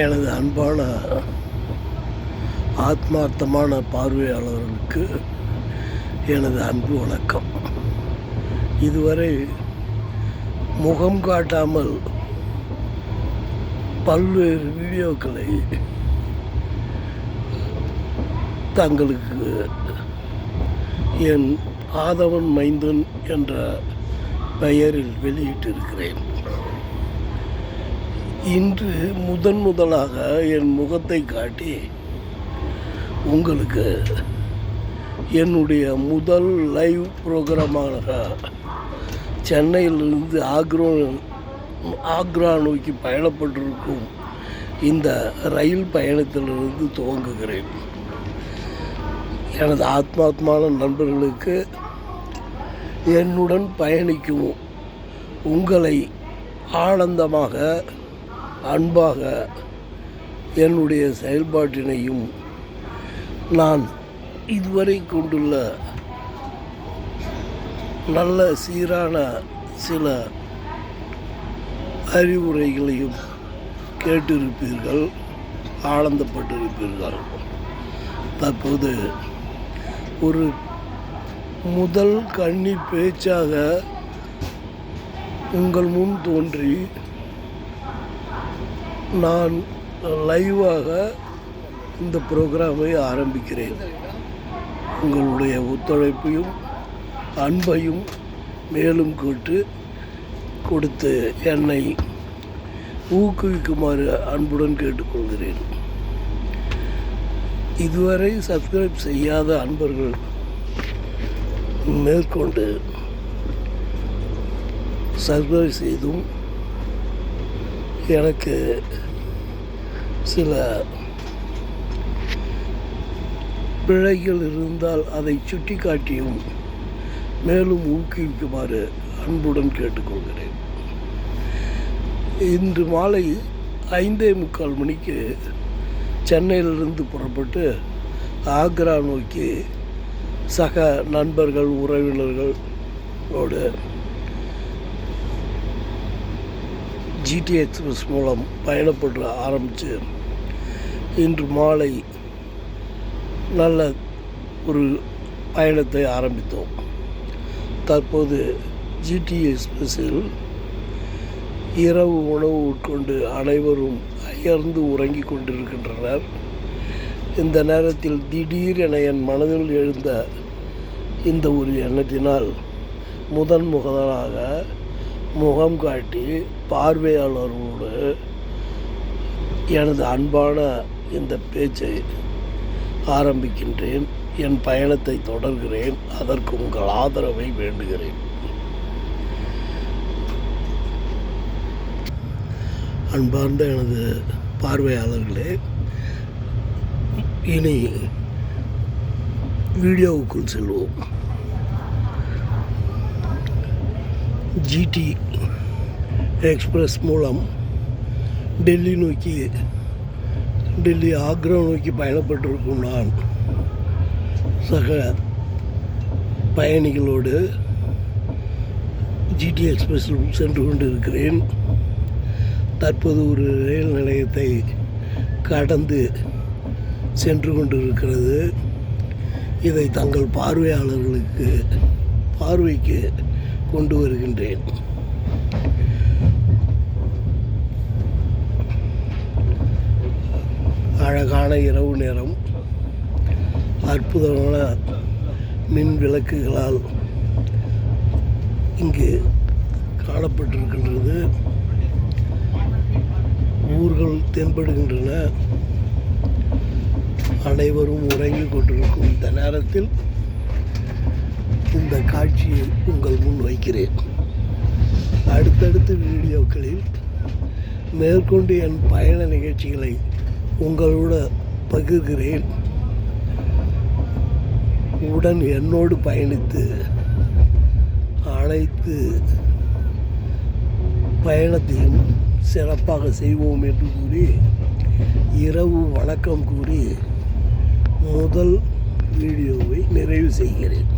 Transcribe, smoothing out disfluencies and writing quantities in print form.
எனது அன்பான ஆத்மார்த்தமான பார்வையாளர்களுக்கு எனது அன்பு வணக்கம். இதுவரை முகம் காட்டாமல் பல்வேறு வீடியோக்களை தங்களுக்கு என் ஆதவன் மைந்தன் என்ற பெயரில் வெளியிட்டிருக்கிறேன். இன்று முதலாக என் முகத்தை காட்டி உங்களுக்கு என்னுடைய முதல் லைவ் ப்ரோக்ராமாக சென்னையிலிருந்து ஆக்ரா நோக்கி பயணப்பட்டிருக்கும் இந்த ரயில் பயணத்திலிருந்து துவங்குகிறேன். எனது ஆத்மாத்மான நண்பர்களுக்கு என்னுடன் பயணிக்கும் உங்களை ஆனந்தமாக அன்பாக என்னுடைய செயல்பாட்டினையும் நான் இதுவரை கொண்டுள்ள நல்ல சீரான சில அறிவுரைகளையும் கேட்டிருப்பீர்கள், ஆனந்தப்பட்டிருப்பீர்கள். தற்போது ஒரு முதல் கன்னி பேச்சாக உங்கள் முன் தோன்றி நான் லைவாக இந்த ப்ரோக்ராமை ஆரம்பிக்கிறேன். உங்களுடைய ஒத்துழைப்பையும் அன்பையும் மேலும் கொடுத்து என்னை ஊக்குவிக்குமாறு அன்புடன் கேட்டுக்கொள்கிறேன். இதுவரை சப்ஸ்கிரைப் செய்யாத அன்பர்கள் மேற்கொண்டு சப்ஸ்கிரைப் செய்தும் எனக்கு சில பிழைகள் இருந்தால் அதை சுட்டி காட்டியும் மேலும் ஊக்குவிக்குமாறு அன்புடன் கேட்டுக்கொள்கிறேன். இன்று மாலை 5:45 மணிக்கு சென்னையிலிருந்து புறப்பட்டு ஆக்ரா நோக்கி சக நண்பர்கள் உறவினர்களோடு ஜிடி எக்ஸ்பிரஸ் மூலம் பயணப்பட்டு ஆரம்பித்து இன்று மாலை நல்ல ஒரு பயணத்தை ஆரம்பித்தோம். தற்போது ஜிடி எக்ஸ்பிரஸில் இரவு உணவு உட்கொண்டு அனைவரும் அயர்ந்து உறங்கிக் கொண்டிருக்கின்றனர். இந்த நேரத்தில் திடீரென என் மனதில் எழுந்த இந்த ஒரு எண்ணத்தினால் முதலாக முகம் காட்டி பார்வையாளர்களோடு எனது அன்பான இந்த பேச்சை ஆரம்பிக்கின்றேன். என் பயணத்தை தொடர்கிறேன். அதற்கு உங்கள் ஆதரவை வேண்டுகிறேன். அன்பார்ந்த எனது பார்வையாளர்களே, இனி வீடியோவுக்குள் செல்வோம். ஜிடி எக்ஸ்பிரஸ் மூலம் டெல்லி ஆக்ரா நோக்கி பயணப்பட்டிருக்கும் நான் சக பயணிகளோடு ஜிடி எக்ஸ்பிரஸில் சென்று கொண்டிருக்கிறேன். தற்போது ஒரு ரயில் நிலையத்தை கடந்து சென்று கொண்டிருக்கிறது. இதை தங்கள் பார்வைக்கு கொண்டு வருகின்றேன். அழகான இரவு நேரம், அற்புதமான மின் விளக்குகளால் இங்கு காணப்பட்டிருக்கின்றது. ஊர்கள் தென்படுகின்றன. அனைவரும் உறங்கிக் கொண்டிருக்கும் இந்த நேரத்தில் இந்த காட்சியை உங்கள் முன் வைக்கிறேன். அடுத்தடுத்த வீடியோக்களில் மேற்கொண்டு என் பயண நிகழ்ச்சிகளை உங்களோட பகிர்கிறேன். உடன் என்னோடு பயணித்து அனைத்து பயணத்தையும் சிறப்பாக செய்வோம் என்று கூறி இரவு வணக்கம் கூறி முதல் வீடியோவை நிறைவு செய்கிறேன்.